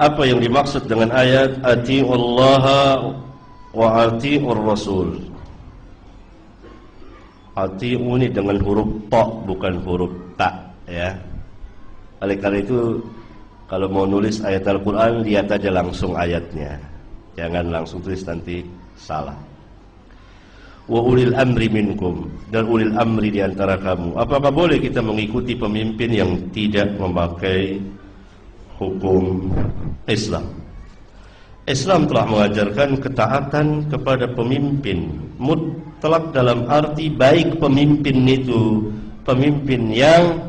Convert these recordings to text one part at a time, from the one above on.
apa yang dimaksud dengan ayat atiullaha wa atiur rasul. Atiu ini dengan huruf ta, bukan huruf ta, ya. Oleh karena itu kalau mau nulis ayat Al-Quran, lihat aja langsung ayatnya, jangan langsung tulis nanti salah. Wa ulil amri minkum, dan ulil amri di antara kamu. Apakah boleh kita mengikuti pemimpin yang tidak memakai hukum Islam? Islam telah mengajarkan ketaatan kepada pemimpin mutlak, dalam arti baik pemimpin itu pemimpin yang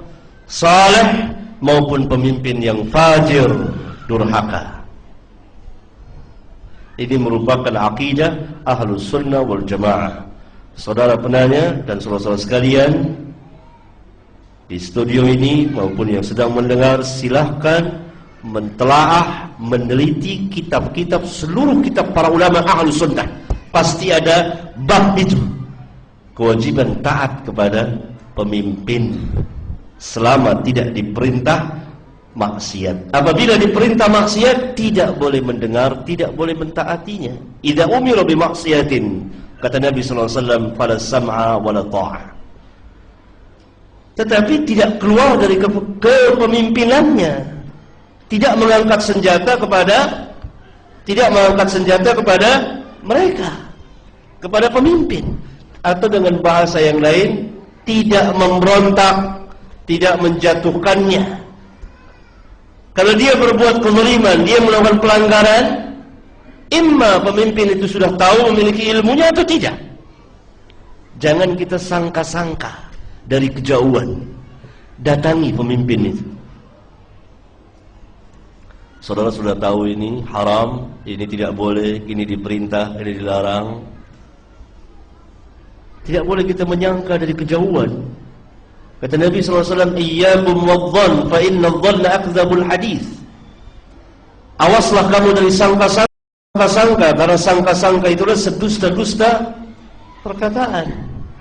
saleh maupun pemimpin yang fajir, durhaka. Ini merupakan akidah Ahlus Sunnah wal Jamaah. Saudara penanya dan saudara-saudara sekalian di studio ini maupun yang sedang mendengar, silahkan mentelaah, meneliti kitab-kitab, seluruh kitab para ulama Ahlus Sunnah. Pasti ada bab itu, kewajiban taat kepada pemimpin selama tidak diperintah maksiat. Apabila diperintah maksiat, tidak boleh mendengar, tidak boleh mentaatinya. Idza umira bi maksiatin, kata Nabi sallallahu alaihi wasallam, fala sam'a wala ta'ah. Tetapi tidak keluar dari kepemimpinannya, tidak mengangkat senjata kepada mereka, kepada pemimpin, atau dengan bahasa yang lain, tidak memberontak, tidak menjatuhkannya. Kalau dia berbuat kezaliman, dia melakukan pelanggaran, imma pemimpin itu sudah tahu, memiliki ilmunya atau tidak. Jangan kita sangka-sangka dari kejauhan, datangi pemimpin itu. Saudara sudah tahu ini haram, ini tidak boleh, ini diperintah, ini dilarang. Tidak boleh kita menyangka dari kejauhan. Kata Nabi SAW, iyyakum wadh-dhann fa inna adh-dhanna akdzabul hadits. Awaslah kamu dari sangka-sangka, karena sangka-sangka itulah sedusta-dusta perkataan.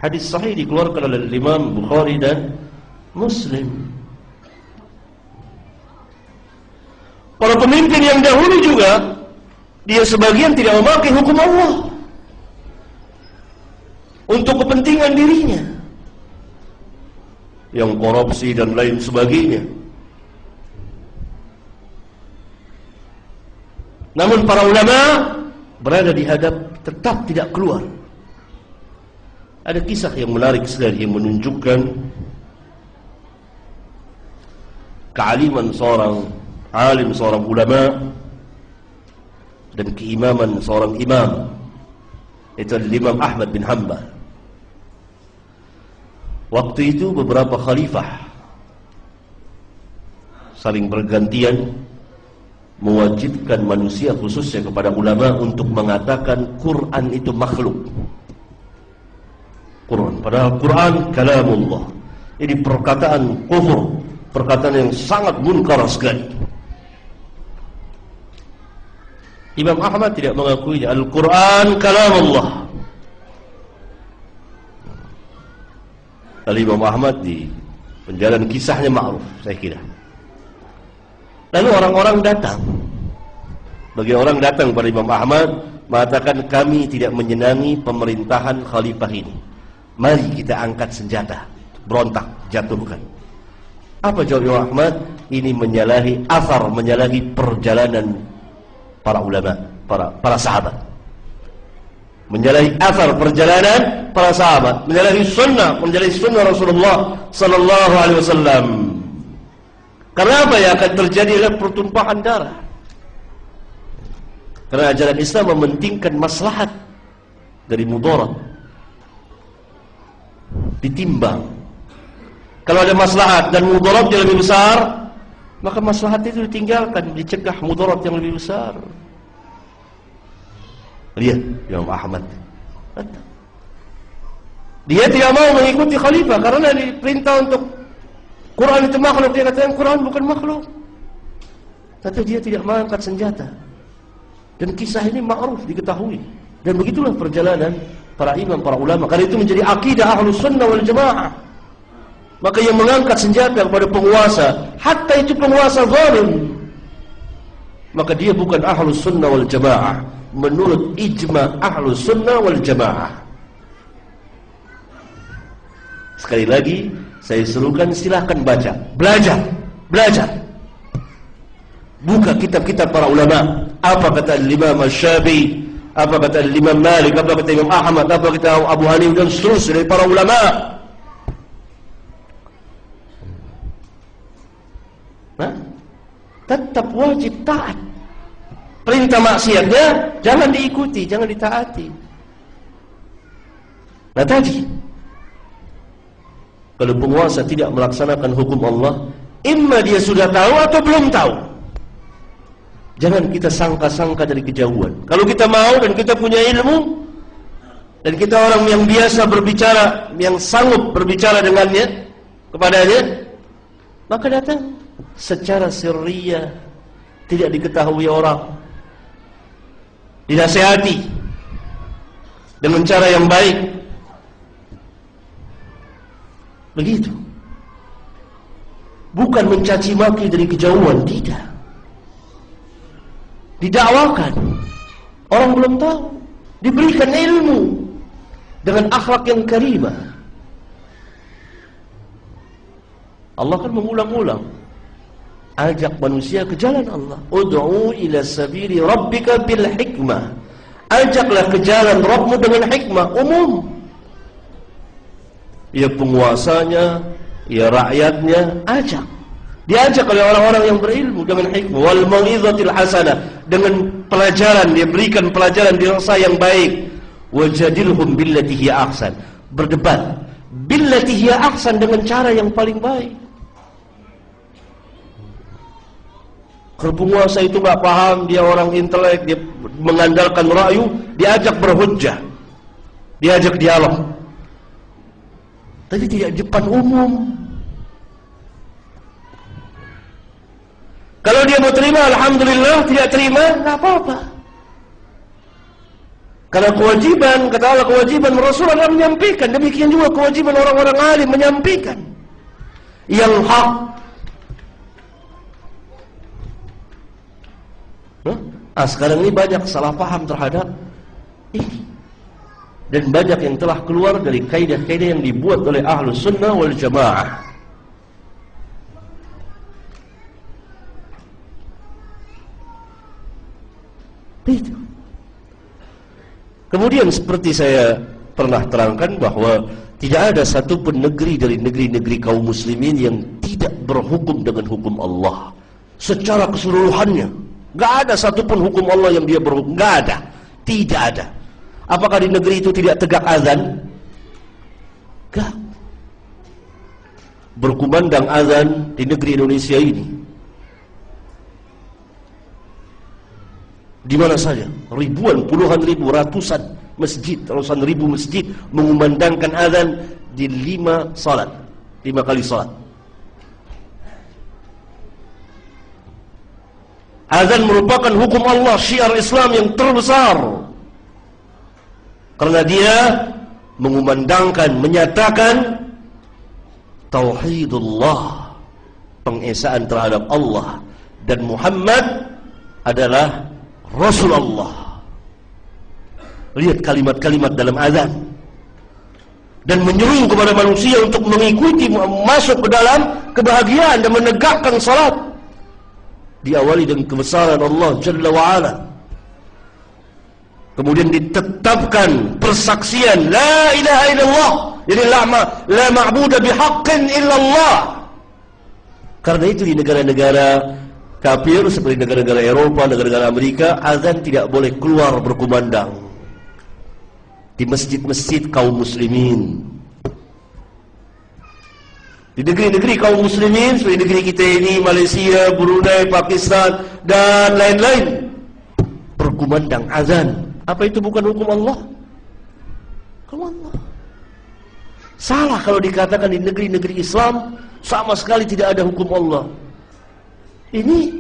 Hadis sahih dikeluarkan oleh Imam Bukhari dan Muslim. Para pemimpin yang dahulu juga, dia sebagian tidak memakai hukum Allah untuk kepentingan dirinya, yang korupsi dan lain sebagainya. Namun para ulama berada di hadap, tetap tidak keluar. Ada kisah yang menarik sekali yang menunjukkan kealiman seorang alim, seorang ulama, dan keimaman seorang imam, itu Imam Ahmad bin Hanbal. Waktu itu beberapa khalifah saling bergantian mewajibkan manusia, khususnya kepada ulama, untuk mengatakan Quran itu makhluk. Quran, padahal Quran kalamullah. Ini perkataan kufur, perkataan yang sangat munkar sekali. Imam Ahmad tidak mengakuinya. Al-Quran kalamullah. Lalu Imam Ahmad di penjalan kisahnya ma'ruf, saya kira. Lalu orang-orang datang. Bagi orang datang pada Imam Ahmad, mengatakan kami tidak menyenangi pemerintahan khalifah ini. Mari kita angkat senjata, berontak, jatuhkan. Apa jawab Imam Ahmad? Ini menyalahi asar, menyalahi perjalanan para ulama, para sahabat, menyalahi asar perjalanan para sahabat, menyalahi sunnah Rasulullah sallallahu alaihi wasallam. Karena apa yang akan terjadi adalah pertumpahan darah. Karena ajaran Islam mementingkan maslahat dari mudarat ditimbang. Kalau ada maslahat dan mudarat yang lebih besar, maka maslahat itu ditinggalkan, dicegah mudarat yang lebih besar. Lihat Imam Ahmad, dia tidak mau mengikuti khalifah karena diperintah untuk Quran itu makhluk. Dia katakan Quran bukan makhluk, tapi dia tidak mengangkat senjata. Dan kisah ini ma'ruf, diketahui. Dan begitulah perjalanan para imam, para ulama. Karena itu menjadi akidah Ahlus Sunnah wal Jamaah. Maka yang mengangkat senjata kepada penguasa, hatta itu penguasa zalim, maka dia bukan ahlus sunnah wal jamaah menurut ijma ahlus sunnah wal jamaah. Sekali lagi saya serukan, silahkan baca, belajar. Buka kitab-kitab para ulama. Apa kata Imam Syafi'i, apa kata Imam Malik, apa kata Imam Ahmad, apa kata Abu Hanifah dan seterusnya dari para ulama. Tetap wajib taat. Perintah maksiatnya jangan diikuti, jangan ditaati. Nah tadi, kalau penguasa tidak melaksanakan hukum Allah, imma dia sudah tahu atau belum tahu. Jangan kita sangka-sangka dari kejauhan. Kalau kita mau dan kita punya ilmu, dan kita orang yang biasa berbicara, yang sanggup berbicara dengannya, kepadanya, maka datang secara sirriyah, tidak diketahui orang, dinasihati dengan cara yang baik. Begitu. Bukan mencaci maki dari kejauhan, tidak. Didakwakan. Orang belum tahu, diberikan ilmu dengan akhlak yang karimah. Allah kan mengulang-ulang, ajak manusia ke jalan Allah. Ud'u ila sabili rabbika bil hikmah. Ajaklah ke jalan Rabbmu dengan hikmah umum. Ya penguasanya, ya rakyatnya, ajak. Diajak oleh orang-orang yang berilmu dengan hikmah. Wal mau'izatil hasanah, dengan pelajaran, dia berikan pelajaran dirasa yang baik. Wajadilhum billati hiya ahsan, berdebat billati hiya ahsan, dengan cara yang paling baik. Kalau penguasa itu nggak paham, dia orang intelek, dia mengandalkan ra'yu, diajak berhujjah, diajak dialog, tapi tidak di depan umum. Kalau dia mau terima, alhamdulillah. Tidak terima, nggak apa-apa. Karena kewajiban, kata Allah, kewajiban Rasul adalah menyampaikan. Demikian juga kewajiban orang-orang alim menyampaikan yang hak. Sekarang ini banyak salah paham terhadap ini, dan banyak yang telah keluar dari kaidah-kaidah yang dibuat oleh ahlus sunnah wal jamaah. Itu. Kemudian seperti saya pernah terangkan bahwa tidak ada satupun negeri dari negeri-negeri kaum muslimin yang tidak berhukum dengan hukum Allah secara keseluruhannya. Gak ada satupun hukum Allah yang dia berhukum. Gak ada. Tidak ada. Apakah di negeri itu tidak tegak azan? Gak. Berkumandang azan di negeri Indonesia ini, di mana saja, ribuan, puluhan ribu, ratusan masjid, ratusan ribu masjid mengumandangkan azan di 5 kali salat. Azan merupakan hukum Allah, syiar Islam yang terbesar, karena dia mengumandangkan, menyatakan tauhidullah, pengesaan terhadap Allah, dan Muhammad adalah Rasulullah. Lihat kalimat-kalimat dalam azan, dan menyeru kepada manusia untuk mengikuti, masuk ke dalam kebahagiaan dan menegakkan salat. Diawali dengan kebesaran Allah Jalla wa'ala, kemudian ditetapkan persaksian la ilaha illallah, jadi la ma'budu bihaqqin illallah. Karena itu di negara-negara kafir seperti negara-negara Eropa, negara-negara Amerika, azan tidak boleh keluar berkumandang di masjid-masjid kaum muslimin. Di negeri-negeri kaum muslimin seperti negeri kita ini, Malaysia, Brunei, Pakistan, dan lain-lain, berkumandang azan. Apa itu bukan hukum Allah? Hukum Allah. Salah kalau dikatakan di negeri-negeri Islam sama sekali tidak ada hukum Allah. Ini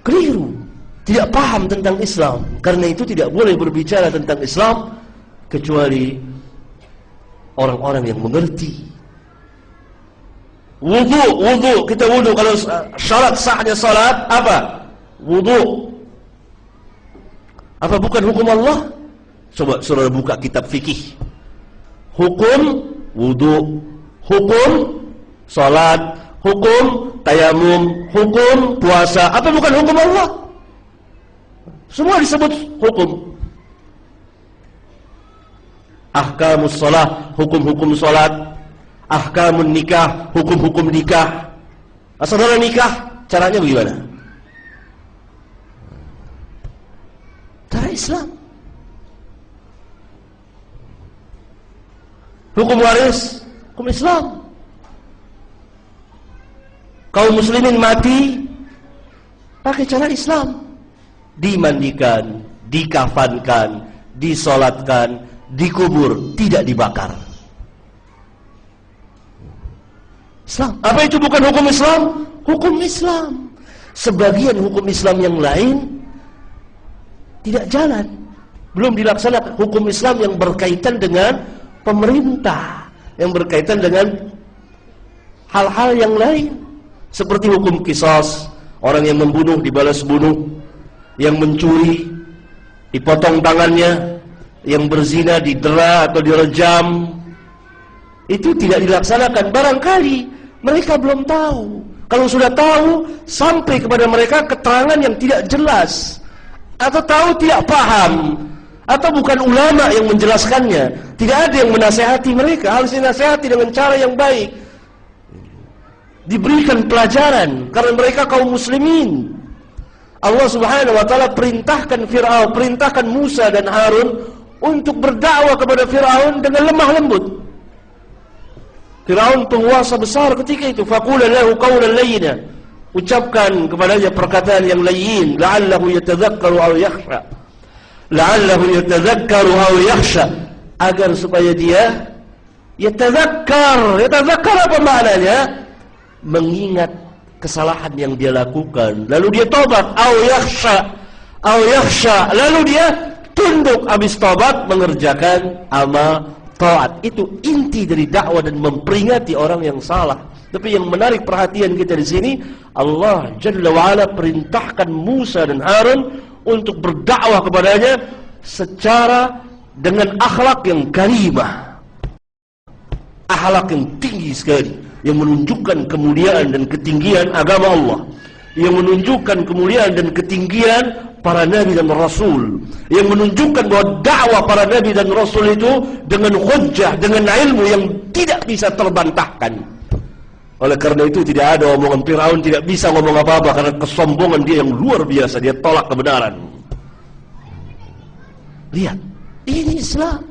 keliru, tidak paham tentang Islam. Karena itu tidak boleh berbicara tentang Islam kecuali orang-orang yang mengerti. Wudu, kita wudu. Kalau syarat sahnya salat apa? Wudu. Apa bukan hukum Allah? Coba saudara buka kitab fikih. Hukum wudu, hukum salat, hukum tayamum, hukum puasa. Apa bukan hukum Allah? Semua disebut hukum. Ahkamus salat, hukum-hukum salat. Ahkamun nikah, hukum-hukum nikah. Saudara nikah, caranya bagaimana? Cara Islam. Hukum waris, hukum Islam. Kaum muslimin mati pakai cara Islam. Dimandikan, dikafankan, disolatkan, dikubur, tidak dibakar. Islam. Apa itu bukan hukum Islam? Hukum Islam. Sebagian hukum Islam yang lain tidak jalan, belum dilaksanakan. Hukum Islam yang berkaitan dengan pemerintah, yang berkaitan dengan hal-hal yang lain, seperti hukum qisas, orang yang membunuh dibalas bunuh, yang mencuri dipotong tangannya, yang berzina didera atau direjam. Itu tidak dilaksanakan. Barangkali mereka belum tahu. Kalau sudah tahu, sampai kepada mereka keterangan yang tidak jelas, atau tahu tidak paham, atau bukan ulama yang menjelaskannya, tidak ada yang menasehati mereka. Harus dinasehati dengan cara yang baik, diberikan pelajaran, karena mereka kaum muslimin. Allah subhanahu wa ta'ala perintahkan Fir'aun, perintahkan Musa dan Harun untuk berdakwah kepada Fir'aun dengan lemah lembut. Fir'aun penguasa besar ketika itu. Faqula lahu qawlan layyina, ucapkan kepadanya perkataan yang layyin, la'allahu yatadzakkaru aw yakhsha, la'allahu yatadzakkaru aw yakhsha, agar supaya dia yatadzakkar. Yatadzakkar apa maknanya? Mengingat kesalahan yang dia lakukan, lalu dia tobat. Aw yakhsha, lalu dia tunduk habis tobat, mengerjakan amal taat. Itu inti dari dakwah dan memperingati orang yang salah. Tapi yang menarik perhatian kita di sini, Allah Jalla wa'ala perintahkan Musa dan Harun untuk berdakwah kepadanya secara dengan akhlak yang karimah, akhlak yang tinggi sekali, yang menunjukkan kemuliaan dan ketinggian agama Allah, yang menunjukkan kemuliaan dan ketinggian para nabi dan rasul, yang menunjukkan bahwa dakwah para nabi dan rasul itu dengan hujjah, dengan ilmu yang tidak bisa terbantahkan. Oleh karena itu tidak ada omongan Fir'aun, tidak bisa ngomong apa-apa, karena kesombongan dia yang luar biasa. Dia tolak kebenaran. Lihat, ini Islam.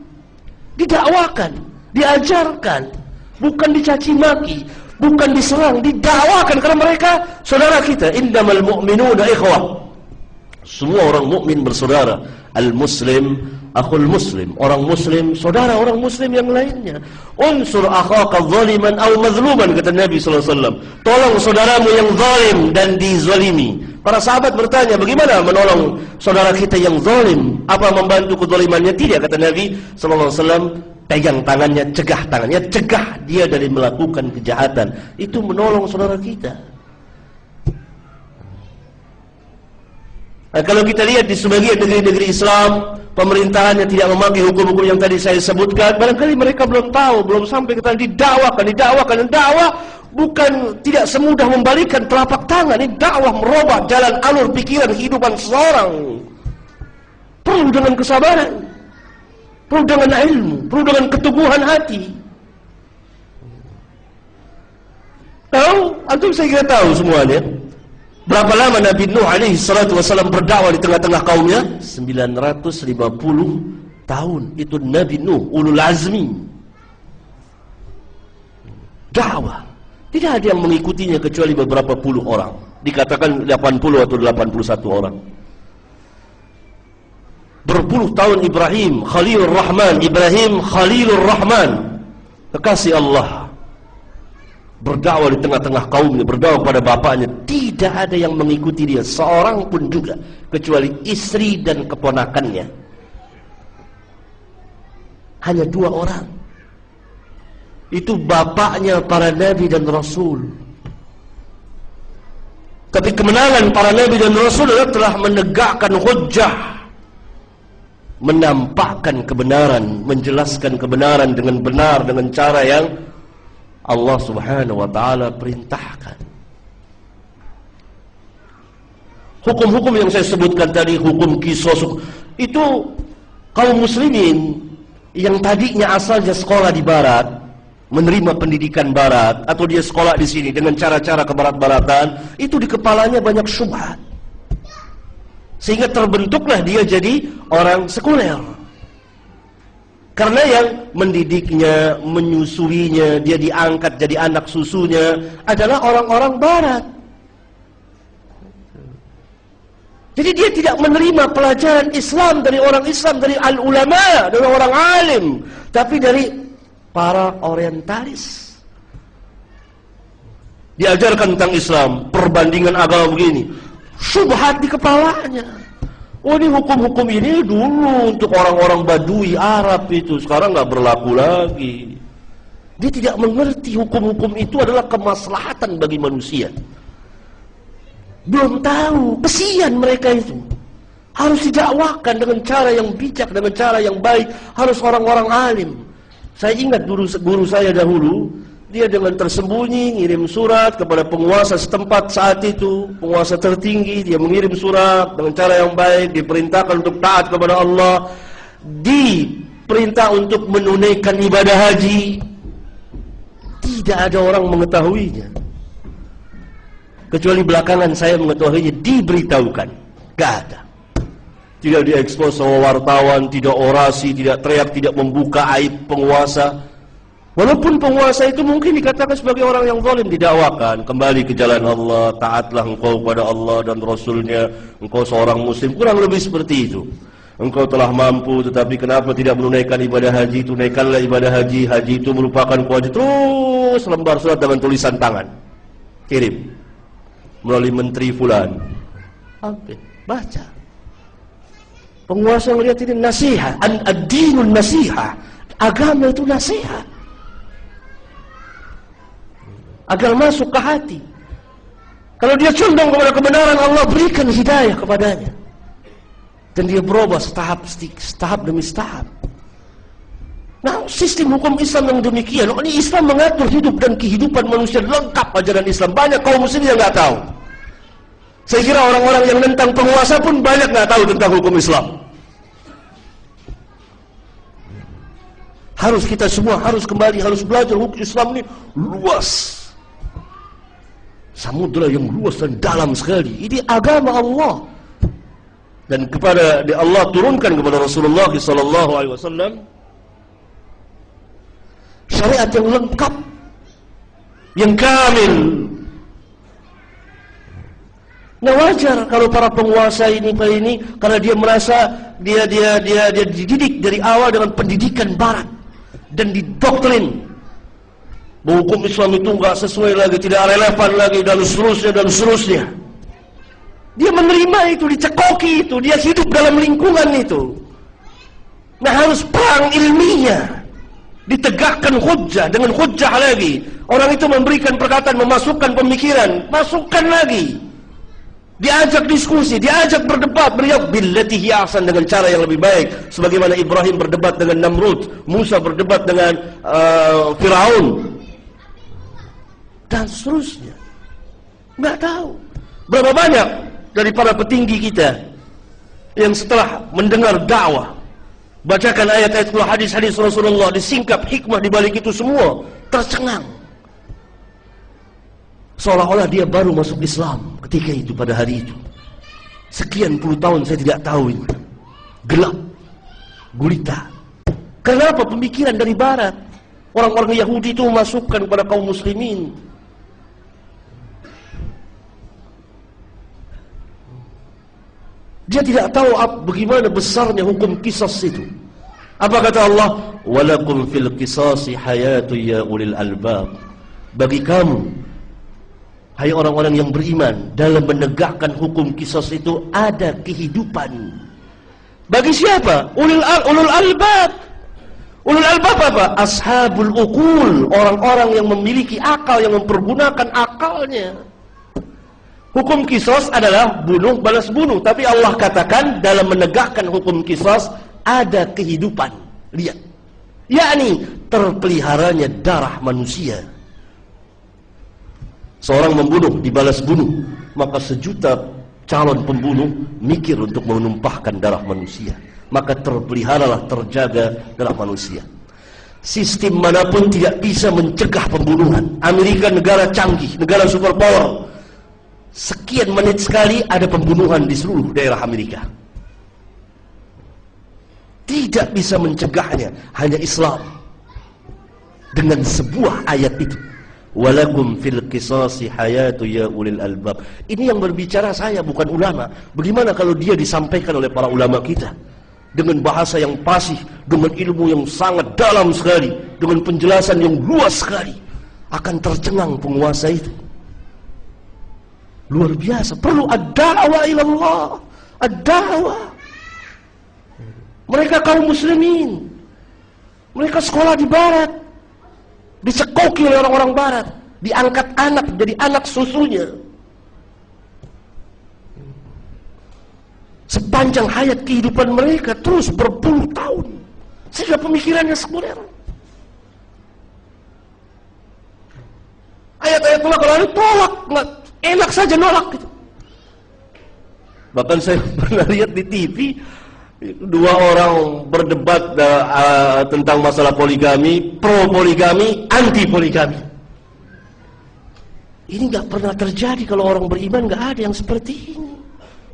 Didakwakan, diajarkan, bukan dicaci maki, bukan diserang, didakwakan, karena mereka saudara kita. Innamal mu'minuna ikhwah. Semua orang mukmin bersaudara. Al-muslim akhul muslim, orang muslim saudara orang muslim yang lainnya. Unsur akhaka zaliman aw mazluman, kata Nabi sallallahu alaihi wasallam. Tolong saudaramu yang zalim dan dizalimi. Para sahabat bertanya, bagaimana menolong saudara kita yang zalim? Apa membantu kezalimannya? Tidak, kata Nabi sallallahu alaihi wasallam. Pegang tangannya, cegah dia dari melakukan kejahatan. Itu menolong saudara kita. Nah, kalau kita lihat di sebagian negeri-negeri Islam, pemerintahannya tidak memakai hukum-hukum yang tadi saya sebutkan, barangkali mereka belum tahu, belum sampai ke tangan. Didakwakan, dan dakwah bukan tidak semudah membalikkan telapak tangan. Ini dakwah merubah jalan alur pikiran kehidupan seseorang. Perlu dengan kesabaran, perlu dengan ilmu, perlu dengan keteguhan hati. Tahu? Antum saya kira tahu semuanya. Berapa lama Nabi Nuh alaihi salatu wasallam berdakwah di tengah-tengah kaumnya? 950 tahun. Itu Nabi Nuh, ulul azmi. Dakwah. Tidak ada yang mengikutinya kecuali beberapa puluh orang. Dikatakan 80 atau 81 orang. Berpuluh tahun Ibrahim Khalilur Rahman, kekasih Allah, berdakwah di tengah-tengah kaumnya, berdakwah pada bapaknya. Tidak ada yang mengikuti dia, seorang pun juga, kecuali istri dan keponakannya. Hanya 2 orang. Itu bapaknya para nabi dan rasul. Tapi kemenangan para nabi dan rasul adalah telah menegakkan hujjah, menampakkan kebenaran, menjelaskan kebenaran dengan benar, dengan cara yang Allah Subhanahu wa ta'ala perintahkan. Hukum-hukum yang saya sebutkan tadi, hukum kisos, itu kaum muslimin yang tadinya asalnya sekolah di barat, menerima pendidikan barat, atau dia sekolah di sini dengan cara-cara kebarat-baratan, itu di kepalanya banyak syubhat, sehingga terbentuklah dia jadi orang sekuler. Karena yang mendidiknya, menyusuinya, dia diangkat jadi anak susunya adalah orang-orang barat. Jadi dia tidak menerima pelajaran Islam dari orang Islam, dari al-ulama, dari orang alim, tapi dari para orientalis. Diajarkan tentang Islam, perbandingan agama begini, syubhat di kepalanya. Oh, ini hukum-hukum ini dulu untuk orang-orang Badui Arab itu, sekarang nggak berlaku lagi. Dia tidak mengerti hukum-hukum itu adalah kemaslahatan bagi manusia. Belum tahu, kesian mereka itu. Harus didakwakan dengan cara yang bijak, dengan cara yang baik, harus orang-orang alim. Saya ingat guru saya dahulu, dia dengan tersembunyi ngirim surat kepada penguasa setempat saat itu, penguasa tertinggi, dia mengirim surat dengan cara yang baik, diperintahkan untuk taat kepada Allah, diperintah untuk menunaikan ibadah haji. Tidak ada orang mengetahuinya, kecuali belakangan saya mengetahuinya, diberitahukan. Gak ada. Tidak diekspos sama wartawan, tidak orasi, tidak teriak, tidak membuka aib penguasa. Walaupun penguasa itu mungkin dikatakan sebagai orang yang zalim, didakwakan, kembali ke jalan Allah, taatlah engkau kepada Allah dan Rasulnya, engkau seorang muslim, kurang lebih seperti itu. Engkau telah mampu, tetapi kenapa tidak menunaikan ibadah haji? Tunaikanlah ibadah haji. Haji itu merupakan kewajiban. Terus lembar surat dengan tulisan tangan, kirim melalui menteri fulan. Sampai baca. Penguasa melihat ini nasihat, ad-dinun nasihat. Agama itu nasihat, agar masuk ke hati. Kalau dia condong kepada kebenaran, Allah berikan hidayah kepadanya, dan dia berubah setahap demi setahap. Nah, sistem hukum Islam yang demikian, ini Islam mengatur hidup dan kehidupan manusia, lengkap ajaran Islam. Banyak kaum muslimin yang nggak tahu. Saya kira orang-orang yang nentang penguasa pun banyak nggak tahu tentang hukum Islam. Harus kita semua harus kembali, harus belajar hukum Islam ini luas, samudra yang luas dan dalam sekali. Ini agama Allah, dan kepada Allah turunkan kepada Rasulullah SAW syariat yang lengkap, yang kamil. Nah, wajar kalau para penguasa ini karena dia merasa dia dididik dari awal dengan pendidikan barat dan didoktrin bahwa hukum Islam itu enggak sesuai lagi, tidak relevan lagi, dan seterusnya. Dia menerima itu, dicekoki itu, dia hidup dalam lingkungan itu. Nah, harus perang ilmiah, ditegakkan hujjah, dengan hujjah lagi. Orang itu memberikan perkataan, memasukkan pemikiran, masukkan lagi. Diajak diskusi, diajak berdebat, beliau billati hiya ahsan, dengan cara yang lebih baik, sebagaimana Ibrahim berdebat dengan Namrud, Musa berdebat dengan Firaun, dan seterusnya. Nggak tahu berapa banyak dari para petinggi kita yang setelah mendengar dakwah, bacakan ayat-ayat hadis-hadis Rasulullah, disingkap hikmah di balik itu semua, tercengang, seolah-olah dia baru masuk Islam ketika itu, pada hari itu. Sekian puluh tahun saya tidak tahu ini. Gelap, gulita. Kenapa? Pemikiran dari barat. Orang-orang Yahudi itu memasukkan kepada kaum muslimin. Dia tidak tahu bagaimana besarnya hukum qisas itu. Apa kata Allah? Walakum fil qisasi hayatu ya ulil albab. Bagi kamu, hai orang-orang yang beriman, dalam menegakkan hukum qisas itu ada kehidupan. Bagi siapa? Ulul albab. Ulul albab apa? Ashabul uqul, orang-orang yang memiliki akal, yang mempergunakan akalnya. Hukum kisos adalah bunuh balas bunuh, tapi Allah katakan dalam menegakkan hukum kisos ada kehidupan. Lihat, yakni terpeliharanya darah manusia. Seorang membunuh dibalas bunuh, maka sejuta calon pembunuh mikir untuk menumpahkan darah manusia. Maka terpeliharalah, terjaga darah manusia. Sistem manapun tidak bisa mencegah pembunuhan. Amerika negara canggih, negara superpower. Sekian menit sekali ada pembunuhan di seluruh daerah Amerika. Tidak bisa mencegahnya, hanya Islam. Dengan sebuah ayat itu. Walakum fil qisasi hayatu ya ulil albab. Ini yang berbicara saya, bukan ulama. Bagaimana kalau dia disampaikan oleh para ulama kita dengan bahasa yang fasih, dengan ilmu yang sangat dalam sekali, dengan penjelasan yang luas sekali, akan tercengang penguasa itu. Luar biasa. Perlu ad-da'wah ilallah, ad-da'wah. Mereka kaum muslimin, mereka sekolah di barat, dicekoki oleh orang-orang barat, diangkat anak jadi anak susunya. Sepanjang hayat kehidupan mereka terus berpuluh tahun, sehingga pemikirannya sekuler. Ayat-ayat Allah kalau tolak, nggak enak saja nolak gitu. Bahkan saya pernah lihat di TV dua orang berdebat tentang masalah poligami, pro poligami, anti poligami. Ini nggak pernah terjadi kalau orang beriman, nggak ada yang seperti ini.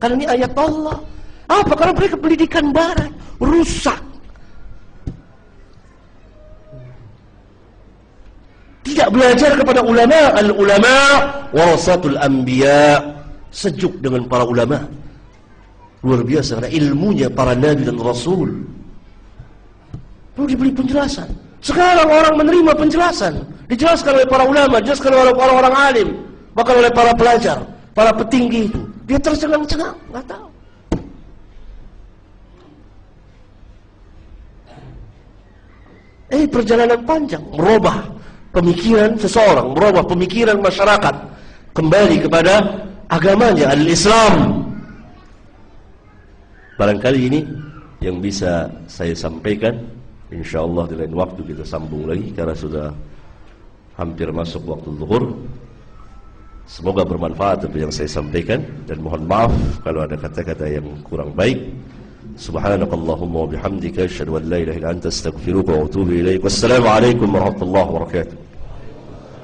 Karena ini ayat Allah. Apa? Karena mereka pendidikan barat rusak. Tidak belajar kepada ulama. Al-ulama warasatul anbiya. Sejuk dengan para ulama. Luar biasa karena ilmunya para nabi dan rasul. Perlu diberi penjelasan. Sekarang orang menerima penjelasan, dijelaskan oleh para ulama, dijelaskan oleh orang-orang alim, bahkan oleh para pelajar, para petinggi itu. Dia tercengang-cengang, nggak tahu. Perjalanan panjang, merubah pemikiran seseorang, merubah pemikiran masyarakat, kembali kepada agamanya, al-Islam. Barangkali ini yang bisa saya sampaikan. InsyaAllah di lain waktu kita sambung lagi, karena sudah hampir masuk waktu zuhur. Semoga bermanfaat apa yang saya sampaikan, dan mohon maaf kalau ada kata-kata yang kurang baik. Subhanakallahumma wa bihamdika asyhadu an la ilaha illa anta astaghfiruka wa atubu ilaik. Wassalamu alaikum warahmatullahi wabarakatuh.